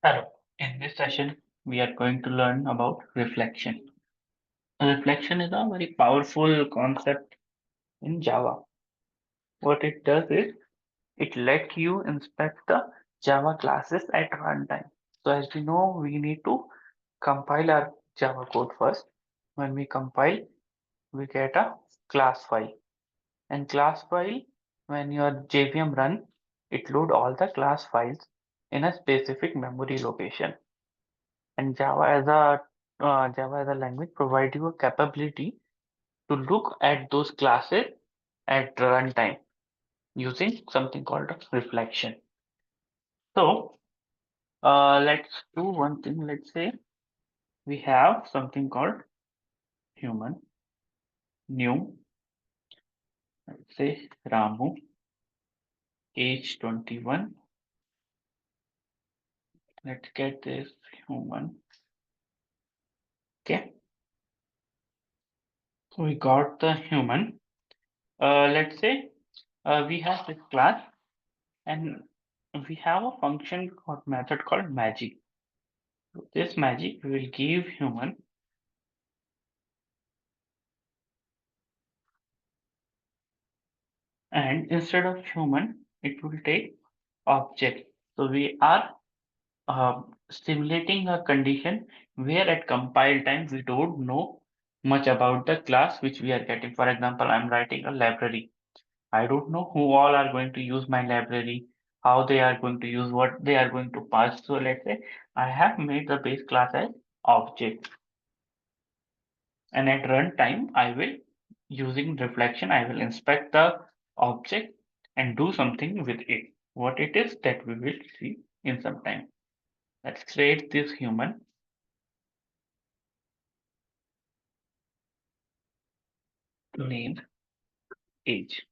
Hello. In this session, we are going to learn about reflection. Reflection is a very powerful concept in Java. What it does is it lets you inspect the Java classes at runtime. So as we know, we need to compile our Java code first. When we compile, we get a class file. And class file, when your JVM run, it load all the class files in a specific memory location. And Java as a language provide you a capability to look at those classes at runtime using something called a reflection. So let's do one thing. Let's say we have something called human new. Let's say Ramu, age 21. Let's get this human. Okay, so we got the human. Let's say we have this class and we have a function or method called magic. This magic will give human, and instead of human it will take object. So we are simulating a condition where at compile time we don't know much about the class which we are getting. For example, I'm writing a library. I don't know who all are going to use my library, how they are going to use, what they are going to pass. So let's say I have made the base class as object, and at runtime I will, using reflection, I will inspect the object and do something with it. What it is, that we will see in some time. Let's create this human name age.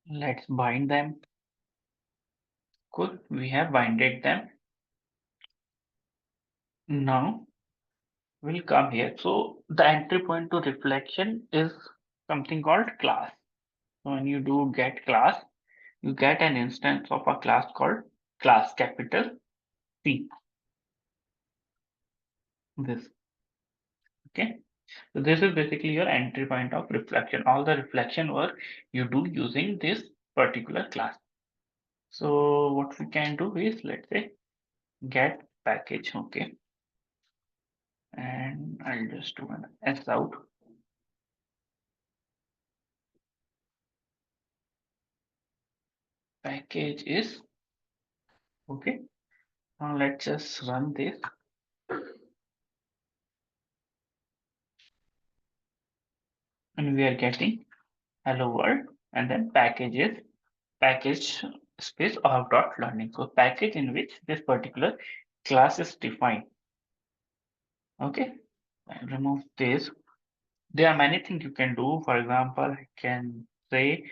Let's bind them. Cool, we have binded them. Now we'll come here. So the entry point to reflection is something called class. So when you do get class, you get an instance of a class called class, capital C. This, okay. So this is basically your entry point of reflection. All the reflection work you do using this particular class. So what we can do is, let's say, get package, okay, and I'll just do an S out. Package is okay. Now let's just run this, and we are getting hello world, and then package is package space of dot learning. So package in which this particular class is defined. Okay, and remove this. There are many things you can do. For example, I can say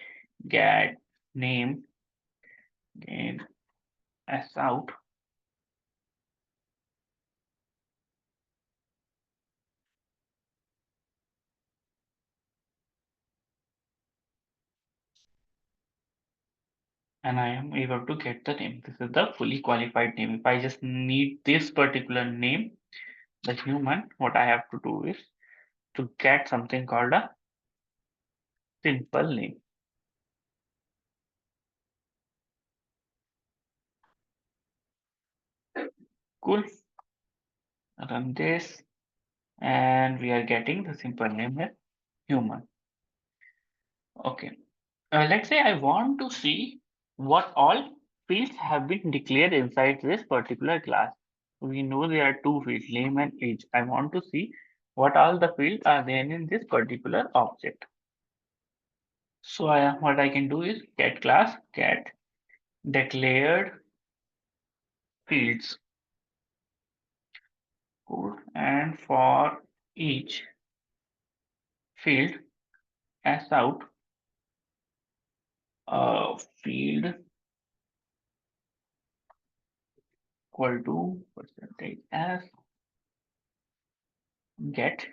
get name in s out, and I am able to get the name. This is the fully qualified name. If I just need this particular name, the human, what I have to do is to get something called a simple name. Cool. Run this, and we are getting the simple name here, human. Okay. Let's say I want to see what all fields have been declared inside this particular class. We know there are two fields, name and age. I want to see what all the fields are there in this particular object. So what I can do is get class, get declared fields, cool, and for each field, s out field equal to percentage s get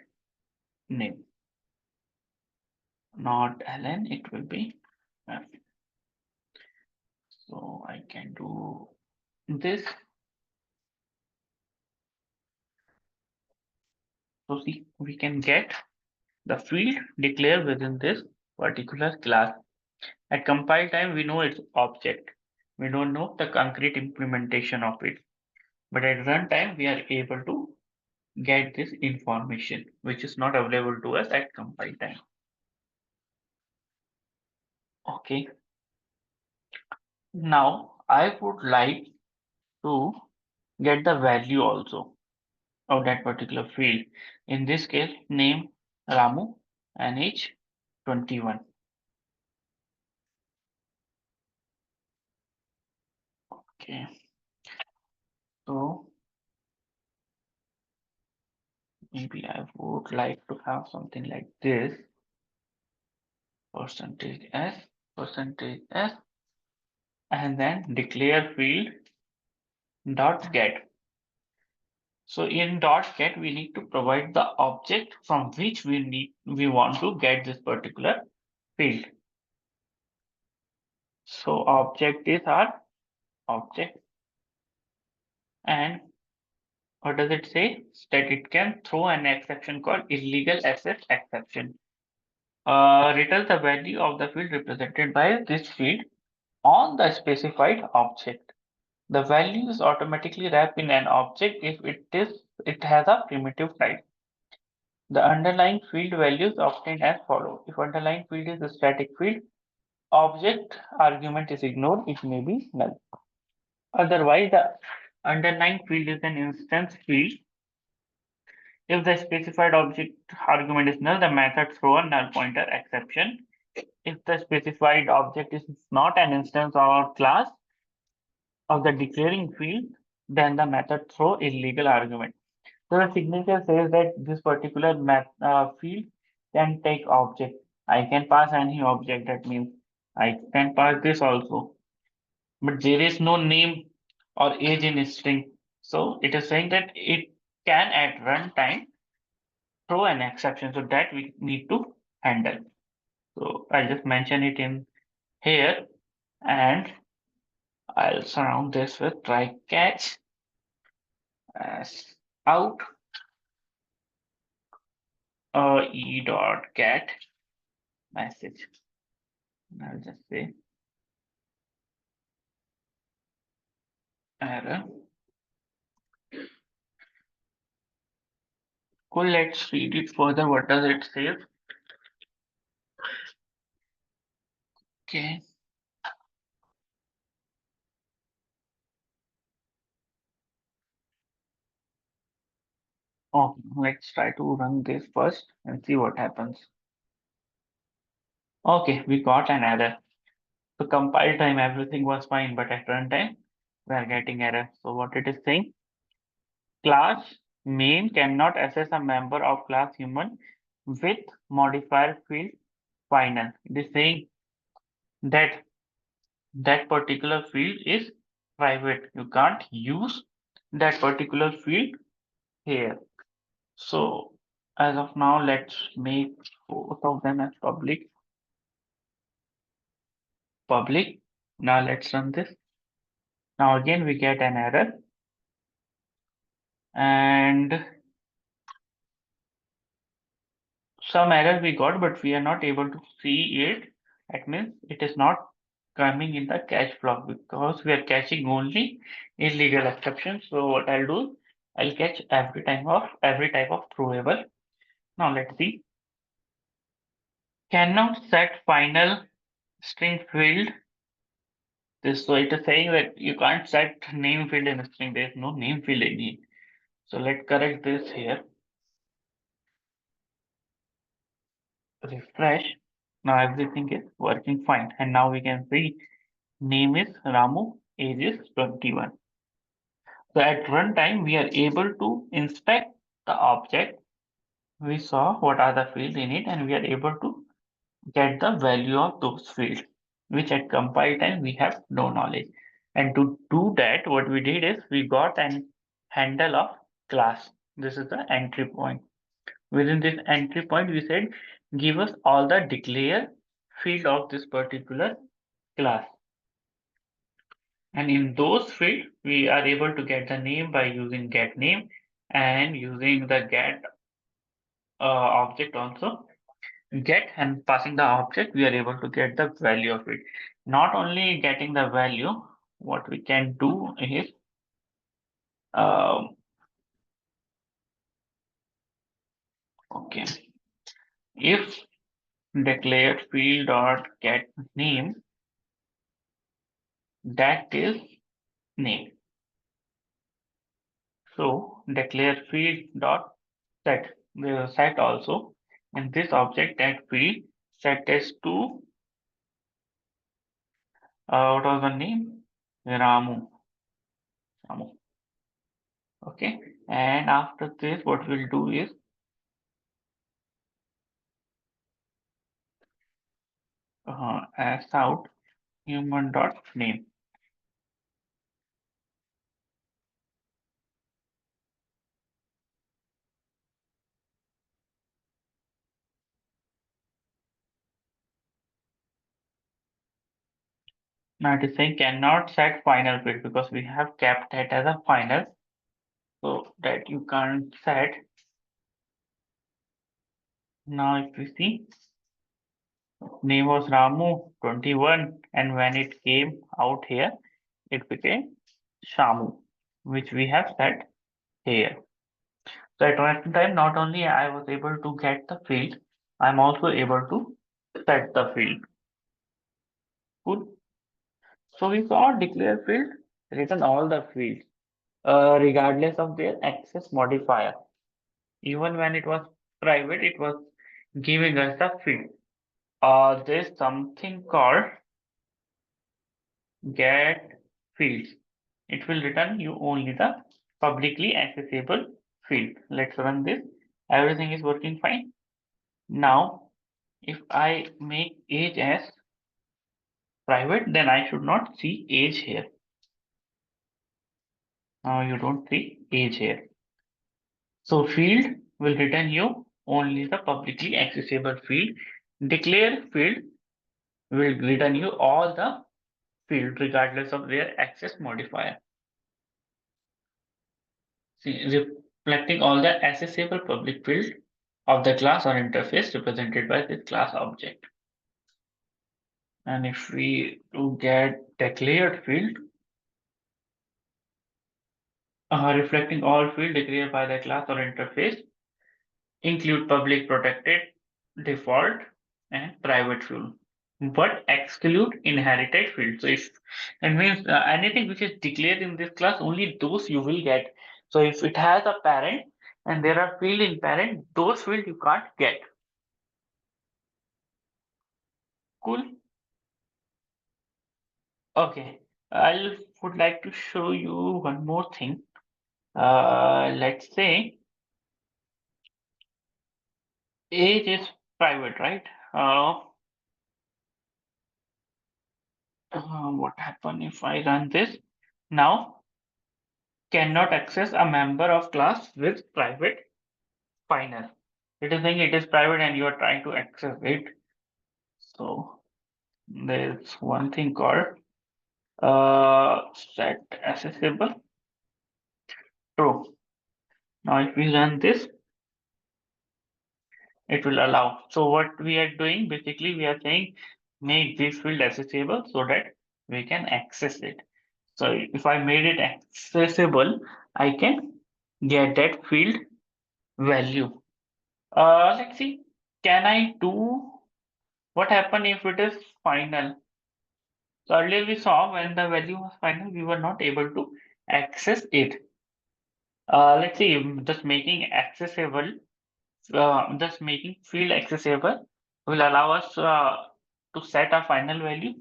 name, not ln, it will be f. So I can do this. So see, we can get the field declared within this particular class. At compile time, we know its object. We don't know the concrete implementation of it. But at runtime, we are able to get this information, which is not available to us at compile time. Okay. Now, I would like to get the value also of that particular field. In this case, name Ramu and age 21. Okay. So maybe I would like to have something like this. %s, %s, and then declare field dot get. So in dot get, we need to provide the object from which we want to get this particular field. So object is our object, and what does it say? That it can throw an exception called illegal access exception. Return the value of the field represented by this field on the specified object. The value is automatically wrapped in an object if it has a primitive type. The underlying field values obtained as follows. If underlying field is a static field, object argument is ignored, it may be null. Otherwise, the underlying field is an instance field. If the specified object argument is null, the method throw a null pointer exception. If the specified object is not an instance or class of the declaring field, then the method throw illegal argument. So the signature says that this particular field can take object. I can pass any object. That means I can pass this also. But there is no name or age in string. So it is saying that it can at runtime throw an exception. So that we need to handle. So I'll just mention it in here, and I'll surround this with try catch as out e dot get message. I'll just say error. Cool, let's read it further. What does it say? Okay. Okay, let's try to run this first and see what happens. Okay, we got an error. So compile time, everything was fine, but at runtime, we are getting error. So what it is saying? Class main cannot access a member of class human with modifier field final. It is saying that that particular field is private. You can't use that particular field here. So as of now, let's make both of them as public. Public. Now let's run this. Now again we get an error, and some error we got, but we are not able to see it. That means it is not coming in the catch block because we are catching only illegal exceptions. So what I'll do, I'll catch every type of throwable. Now let's see. Cannot set final string field. This, so it is saying that you can't set name field in a string. There is no name field in it. So let's correct this here. Refresh. Now everything is working fine. And now we can see name is Ramu, age is 21. So at runtime, we are able to inspect the object. We saw what are the fields in it, and we are able to get the value of those fields, which at compile time we have no knowledge. And to do that, what we did is we got an handle of class. This is the entry point. Within this entry point, we said give us all the declare field of this particular class. And in those fields, we are able to get the name by using get name and using the get object also. Get and passing the object, we are able to get the value of it. Not only getting the value, what we can do is um, okay, if declared field dot get name, that is name. So declare field dot set. We will set also in this object that field set is to what was the name? Ramu. Ramu. Okay. And after this, what we'll do is as out human dot name. Now it is saying cannot set final field because we have kept that as a final, so that you can't set. Now if you see, name was Ramu 21, and when it came out here, it became Shamu, which we have set here. So at one time, not only I was able to get the field, I'm also able to set the field. Cool. So we saw declare field, written all the fields, regardless of their access modifier. Even when it was private, it was giving us the field. There's something called get fields. It will return you only the publicly accessible field. Let's run this. Everything is working fine. Now, if I make age as private, then I should not see age here. Now you don't see age here. So field will return you only the publicly accessible field. Declare field will return you all the field regardless of their access modifier. See, reflecting all the accessible public field of the class or interface represented by this class object. And if we do get declared field, reflecting all field declared by the class or interface, include public protected, default, and private field, but exclude inherited field. So if that means anything which is declared in this class, only those you will get. So if it has a parent and there are field in parent, those field you can't get. Cool. Okay. I would like to show you one more thing. Let's say age is private, right? What happen if I run this? Now cannot access a member of class with private final. It is saying it is private and you are trying to access it. So there's one thing called set accessible true. Now if we run this, it will allow. So what we are doing, basically we are saying make this field accessible so that we can access it. So if I made it accessible, I can get that field value. Let's see. Can I do what happen if it is final? So earlier we saw when the value was final, we were not able to access it. Let's see, just making accessible, just making field accessible will allow us to set a final value.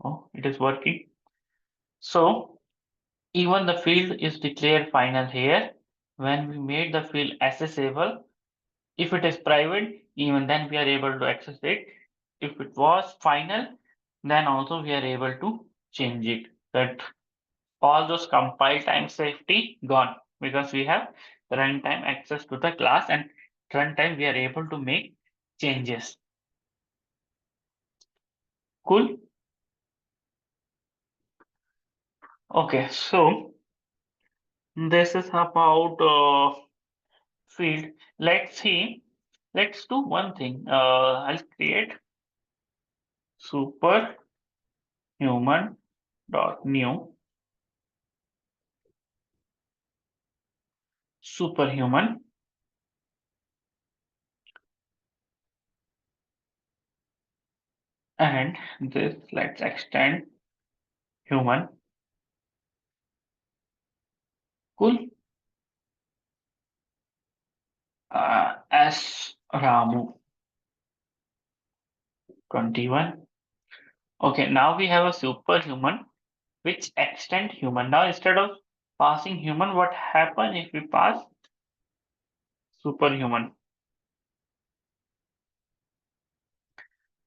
Oh, it is working. So even the field is declared final here. When we made the field accessible, if it is private, even then we are able to access it. If it was final, then also we are able to change it. That all those compile time safety gone because we have runtime access to the class and runtime we are able to make changes. Cool. Okay, so this is about field. Let's see. Let's do one thing. I'll create superhuman dot new superhuman, and this let's extend human. Cool. S Ramu 21. Okay, now we have a superhuman which extend human. Now instead of passing human, what happen if we pass superhuman?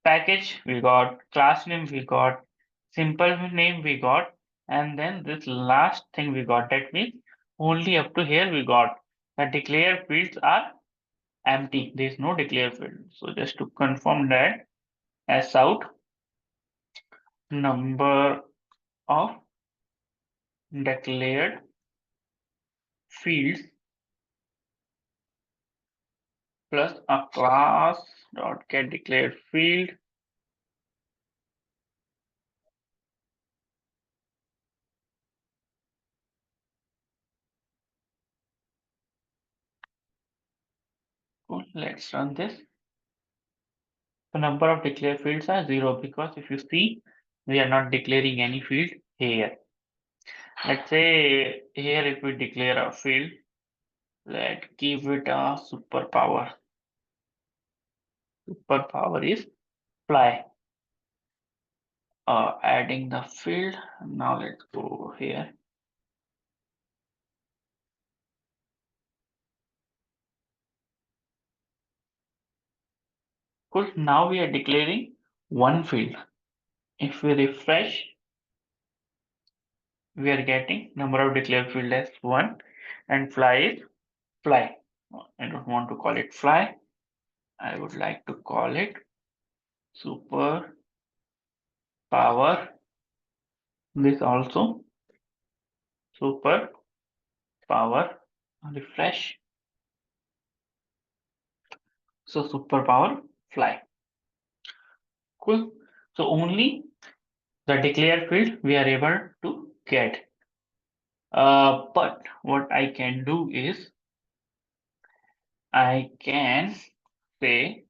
Package we got, class name we got, simple name we got, and then this last thing we got. That means only up to here we got. The declare fields are empty. There is no declare field. So just to confirm that, as out number of declared fields plus a class dot get declared field. Cool. Let's run this. The number of declared fields are 0 because if you see, we are not declaring any field here. Let's say here if we declare a field, let's give it a superpower. Superpower is fly. Adding the field. Now let's go here. Cool. Now we are declaring one field. If we refresh, we are getting number of declared field as 1 and fly is fly. I don't want to call it fly. I would like to call it super power. This also super power. Refresh. So superpower fly. Cool. So only the declare field we are able to get. But what I can do is I can say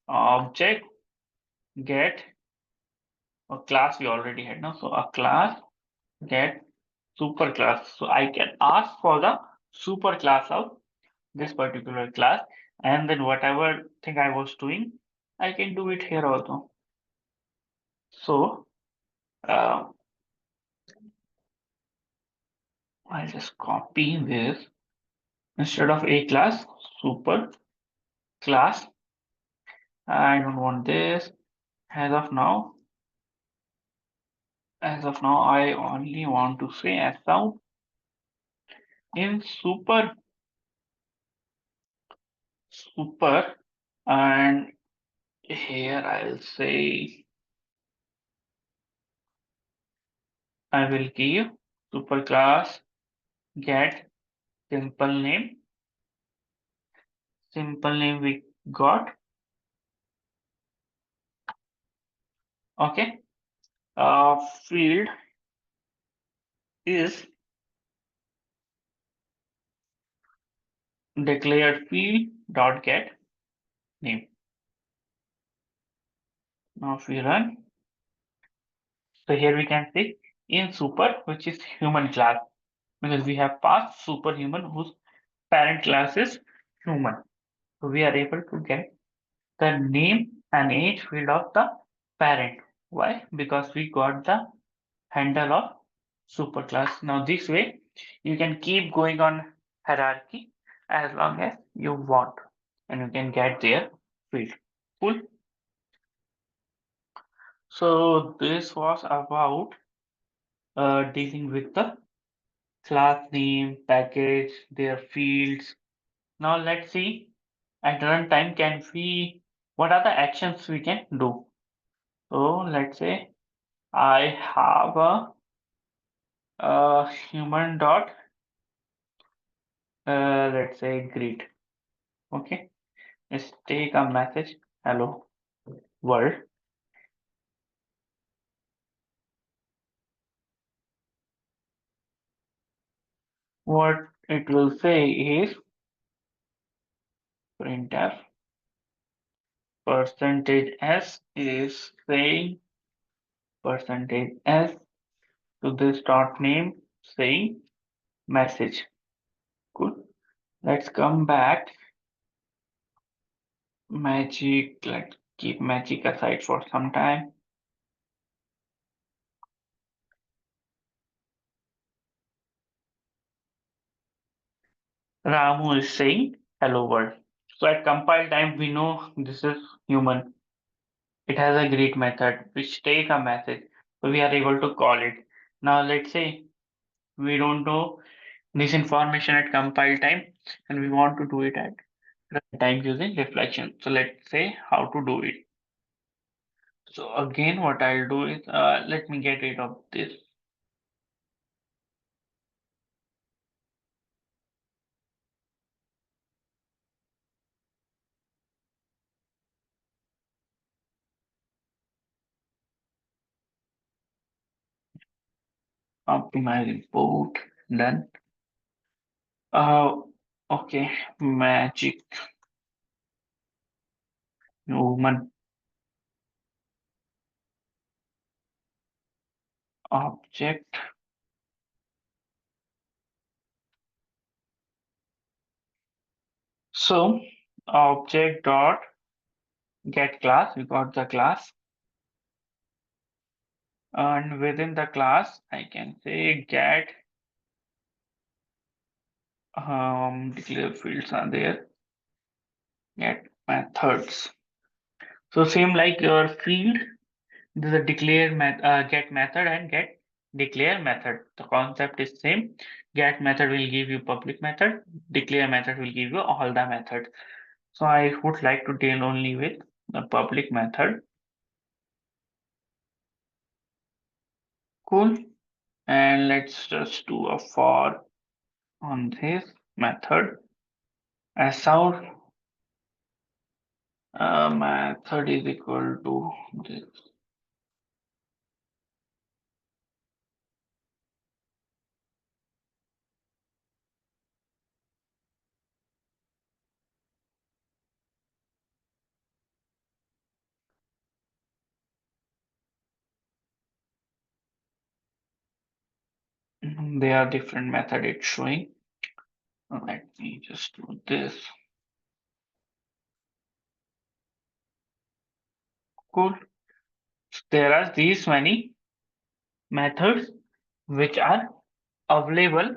object get a class we already had now. So a class get super class. So I can ask for the super class of this particular class, and then whatever thing I was doing, I can do it here also. So uh, I'll just copy this instead of a class, super class. I don't want this as of now. As of now, I only want to say as out in super, and here I'll say I will give super class get simple name we got. Okay, field is declared field dot get name. Now if we run, so here we can see in super, which is human class, because we have passed superhuman whose parent class is human. So we are able to get the name and age field of the parent. Why? Because we got the handle of superclass. Now this way you can keep going on hierarchy as long as you want, and you can get their field. Cool. So this was about dealing with the class name, package, their fields. Now let's see at runtime can we what are the actions we can do. So let's say I have a Human dot, let's say greet. Okay, let's take a message. Hello world. What it will say is printf percentage s is saying percentage s to this dot name saying message. Cool. Let's come back. Magic. Let's keep magic aside for some time. Ramu is saying hello world. So at compile time, we know this is human. It has a greet method which take a message. So we are able to call it. Now let's say we don't know this information at compile time and we want to do it at runtime using reflection. So let's say how to do it. So again, what I'll do is let me get rid of this. Optimize import. Done. Uh, okay. Magic human object. So object dot get class. We got the class, and within the class, I can say get declare fields are there. Get methods. So same like your field. This is a get method and get declare method. The concept is same. Get method will give you public method. Declare method will give you all the method. So I would like to deal only with the public method. Cool. And let's just do a for on this method. As out method is equal to this. They are different method it's showing. Let me just do this. Cool. There are these many methods which are available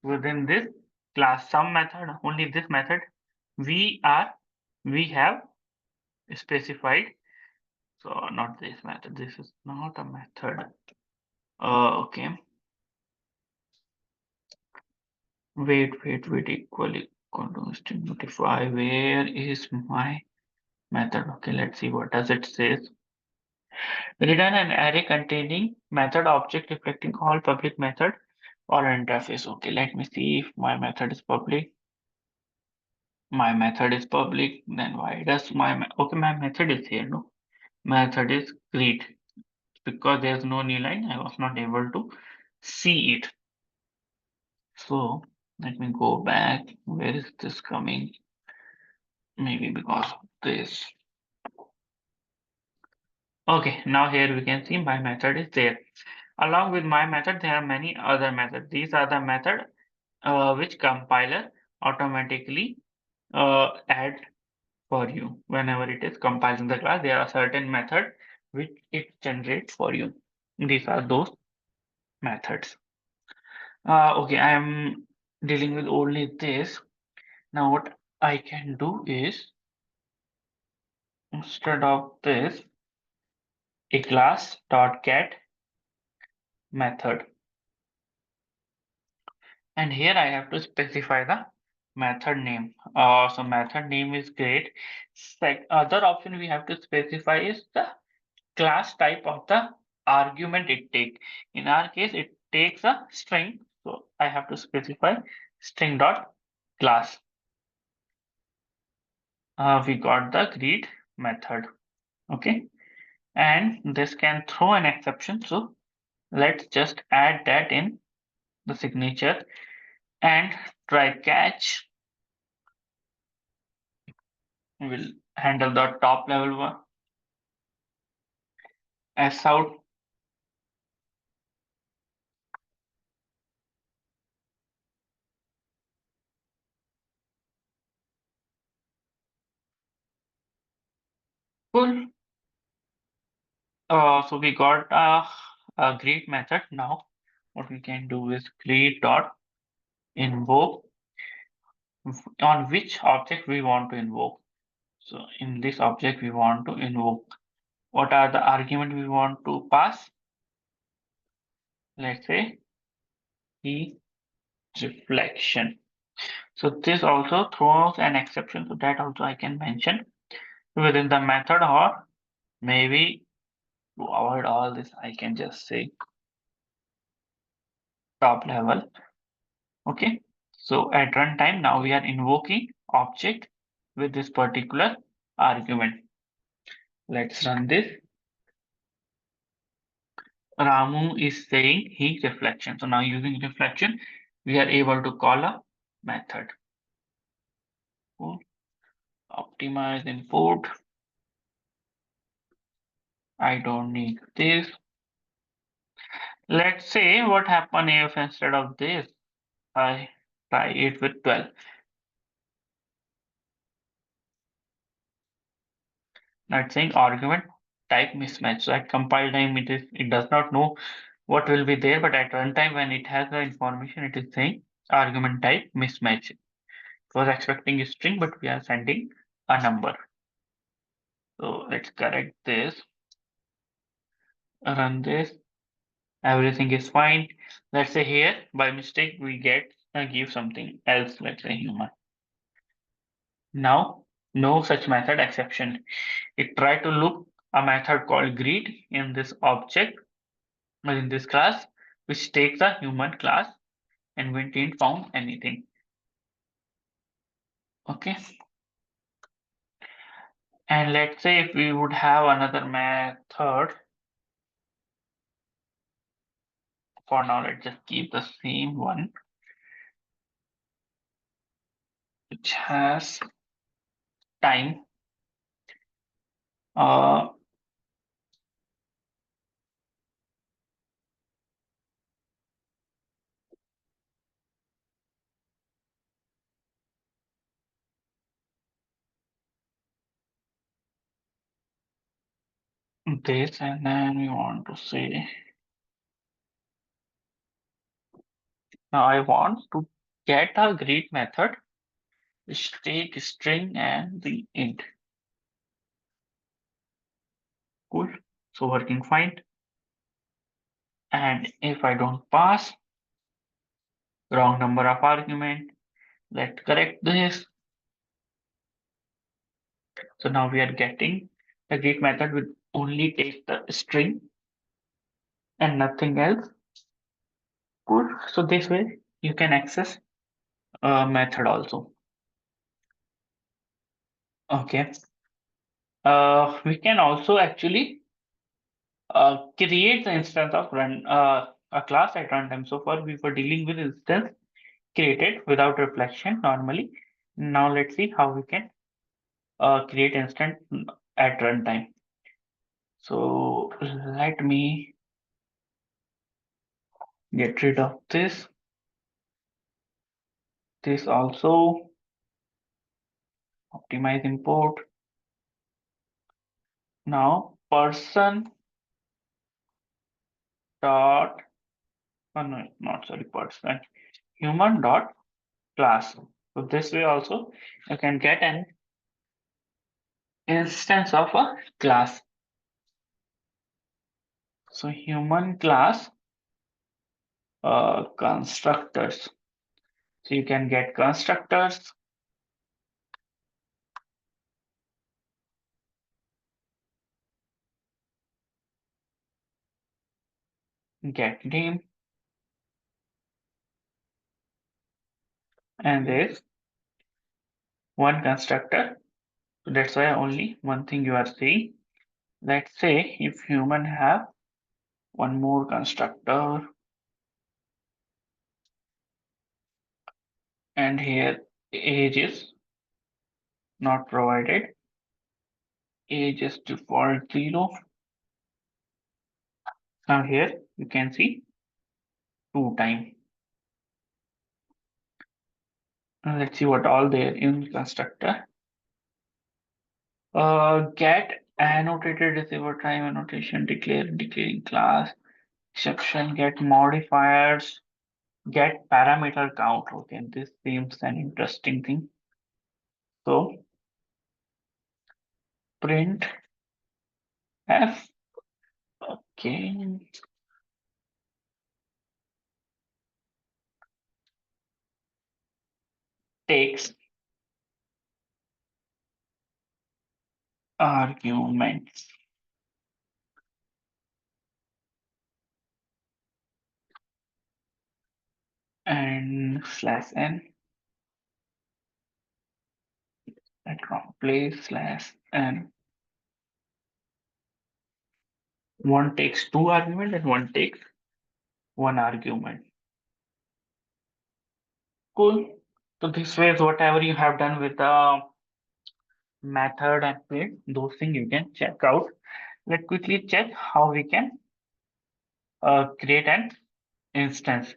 within this class. Some method, only this method we are we have specified. So not this method. This is not a method. Okay. Wait. Equal to string notify. Where is my method? Okay, let's see what does it says. Return an array containing method object reflecting all public method or interface. Okay, let me see if my method is public. My method is public. Then why does okay, my method is here. No, method is greet. Because there's no new line, I was not able to see it. So let me go back. Where is this coming? Maybe because of this. Okay, now here we can see my method is there. Along with my method, there are many other methods. These are the method which compiler automatically add for you. Whenever it is compiling the class, there are certain method which it generates for you. These are those methods. Okay, I am dealing with only this. Now what I can do is instead of this, a class dot get method. And here I have to specify the method name. So method name is great. Other option we have to specify is the class type of the argument it take. In our case, it takes a string. So I have to specify string dot class. We got the greet method. Okay. And this can throw an exception. So let's just add that in the signature and try catch. We'll handle the top level one as out. Cool. So we got a greet method. Now what we can do is greet dot invoke on which object we want to invoke. So in this object we want to invoke. What are the argument we want to pass? Let's say the reflection. So this also throws an exception. So that also I can mention within the method, or maybe to avoid all this, I can just say top level. Okay. So at runtime, now we are invoking object with this particular argument. Let's run this. Ramu is saying he reflection. So now using reflection, we are able to call a method. Cool. Optimize input. I don't need this. Let's say what happen if instead of this, I try it with 12. That's saying argument type mismatch. So at compile time, it does not know what will be there, but at runtime when it has the information, it is saying argument type mismatch. It was expecting a string, but we are sending a number. So let's correct this. Run this. Everything is fine. Let's say here by mistake we get give something else. Let's say human. Now no such method exception. It tried to look a method called greet in this object in this class, which takes a human class, and we didn't found anything. Okay. And let's say if we would have another method, for now let's just keep the same one, which has time. Uh, this, and then we want to say, now I want to get a greet method which take string and the int. Cool. So working fine. And if I don't pass wrong number of argument, let's correct this. So now we are getting the greet method will only take the string and nothing else. Cool. So this way you can access a method also. Okay. We can also actually create the instance of run a class at runtime. So far we were dealing with instance created without reflection normally. Now let's see how we can create instance at runtime. So let me get rid of this. This also optimize import. Now person dot no, not sorry, person human dot class. So this way also you can get an instance of a class. So human class constructors. So you can get constructors, get name, and there is one constructor. So that's why only one thing you are saying. Let's say if human have one more constructor, and here age is not provided, age is default 0. Now here you can see 2 time. Now let's see what all there in constructor. Get annotated receiver time annotation, declaring class, exception, get modifiers, get parameter count. Okay, this seems an interesting thing. So print f, okay, takes arguments and slash n at wrong place slash n. One takes two argument and one takes one argument. Cool. So this way is whatever you have done with the method and field, those things you can check out. Let's quickly check how we can create an instance.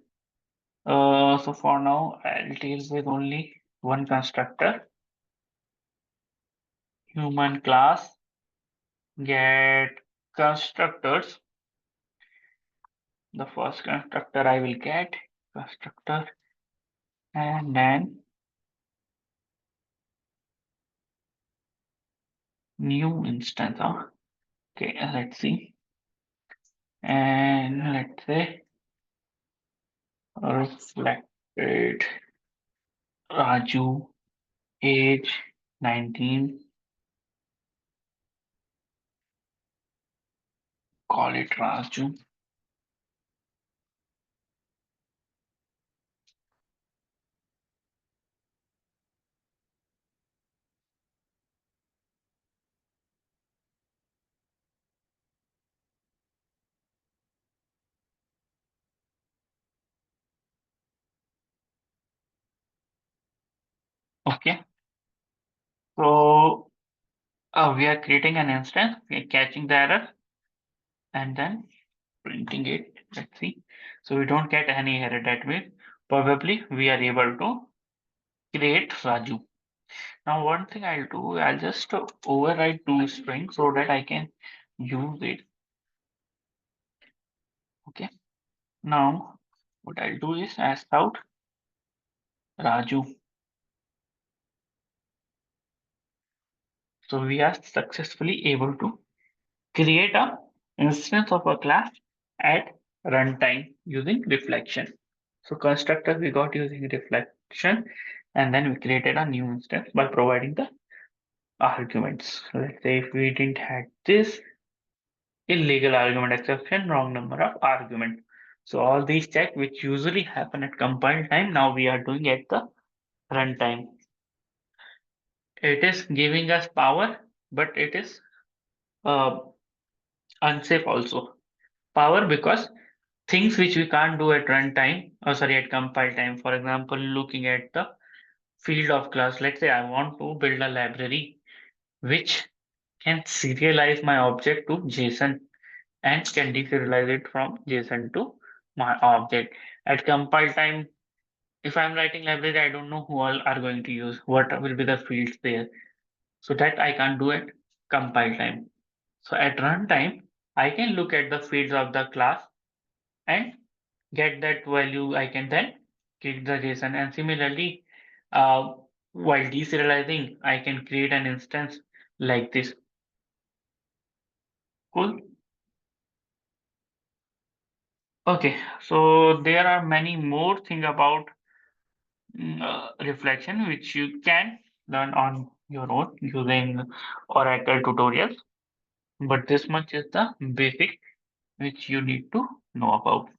So for now, I'll deal with only one constructor, human class, get constructors. The first constructor I will get constructor, and then new instance. Okay, let's see. And let's say reflected Raju, age 19, call it Raju. Okay, so we are creating an instance, we are catching the error and then printing it. Let's see. So we don't get any error. That means probably we are able to create Raju. Now one thing I'll do, I'll just override two strings so that I can use it. Okay. Now what I'll do is ask out Raju. So we are successfully able to create a instance of a class at runtime using reflection. So constructor we got using reflection, and then we created a new instance by providing the arguments. So let's say if we didn't have this illegal argument exception, wrong number of argument. So all these check which usually happen at compile time, now we are doing at the runtime. It is giving us power, but it is uh, unsafe also. Power because things which we can't do at runtime, or sorry, at compile time. For example, looking at the field of class. Let's say I want to build a library which can serialize my object to JSON and can deserialize it from JSON to my object. At compile time, if I'm writing library, I don't know who all are going to use, what will be the fields there. So that I can't do at compile time. So at runtime, I can look at the fields of the class and get that value. I can then click the JSON. And similarly, uh, while deserializing, I can create an instance like this. Cool. Okay, so there are many more things about reflection which you can learn on your own using Oracle tutorials. But this much is the basic which you need to know about.